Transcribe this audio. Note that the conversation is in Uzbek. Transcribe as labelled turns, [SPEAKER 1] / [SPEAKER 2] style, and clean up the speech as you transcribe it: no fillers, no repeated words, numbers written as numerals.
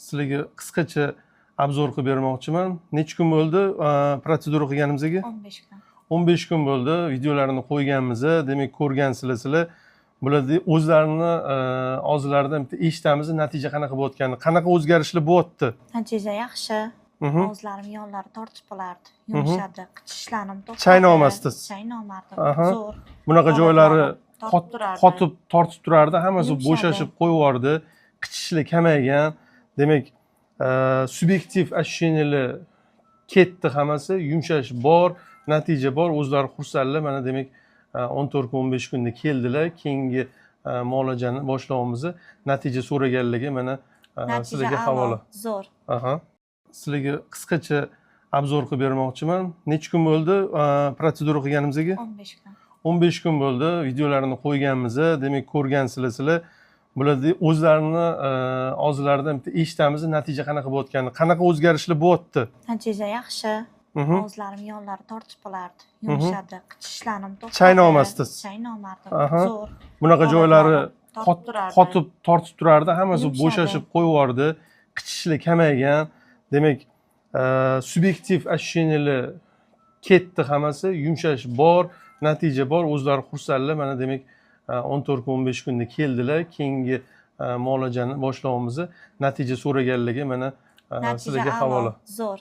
[SPEAKER 1] Sizlarga qisqacha obzor qilib bermoqchiman. Necha kun bo'ldi protsedura qilganimizga?
[SPEAKER 2] 15 kun.
[SPEAKER 1] 15 kun bo'ldi. Videolarini qo'yganmiz. Demak, ko'rgansizlar sizlar. Bularni o'zlarini og'zlaridan bitta eshitamiz, natija qanaqa bo'layotganini, qanaqa o'zgarishlar bo'lyapti.
[SPEAKER 2] Natija yaxshi. Og'izlarim yonlari tortib qolardi, yumshadi, qichishlarim to'xtadi.
[SPEAKER 1] Chaynolmasdiz.
[SPEAKER 2] Chaynolmadim. Zo'r.
[SPEAKER 1] Bunaqa joylari
[SPEAKER 2] qotib
[SPEAKER 1] tortib turardi, hammasi
[SPEAKER 2] Yumshadi.
[SPEAKER 1] bo'shashib qo'yardi, qichishlar kamaygan. Demak, subyektiv ощущениялар ketdi hammasi, yumshash bor, natija bor, o'zlari xursandlar. Mana demak 14 kun 15 kunda keldilar. Keyingi muolajani boshlaymiz. Natija so'raganlarga mana sizlarga havola.
[SPEAKER 2] Zo'r.
[SPEAKER 1] Sizlarga qisqacha obzor qilib bermoqchiman. Necha kun bo'ldi protsedura qilganimizga?
[SPEAKER 2] 15 kun.
[SPEAKER 1] 15 kun bo'ldi. Videolarini qo'yganmiz. Demak, ko'rgansizlar sizlar. Bularni o'zlarini og'zlaridan bitta eshitamiz, natija qanaqa bo'layotganini, qanaqa o'zgarishlar bo'lyapti.
[SPEAKER 2] Natija yaxshi. Og'izlarim yonlari tortib qolardi, yumshadi, qichishlarim to'xtadi.
[SPEAKER 1] Chaynolmasdiz.
[SPEAKER 2] Chaynolmadim. Zo'r.
[SPEAKER 1] Bunaqa joylari
[SPEAKER 2] tortib
[SPEAKER 1] tortib turardi, hammasi
[SPEAKER 2] Yumshadi.
[SPEAKER 1] bo'shashib qo'yardi, qichishlar kamaygan. Demak, subyektiv ощущениялар ketdi hammasi, yumshash bor, natija bor, o'zlari xursandlar. Mana demak 14 kun 15 kunda keldilar. Keyingi muolajani boshlaymiz. Natija so'raganlarga mana sizlarga havola.
[SPEAKER 2] Zo'r.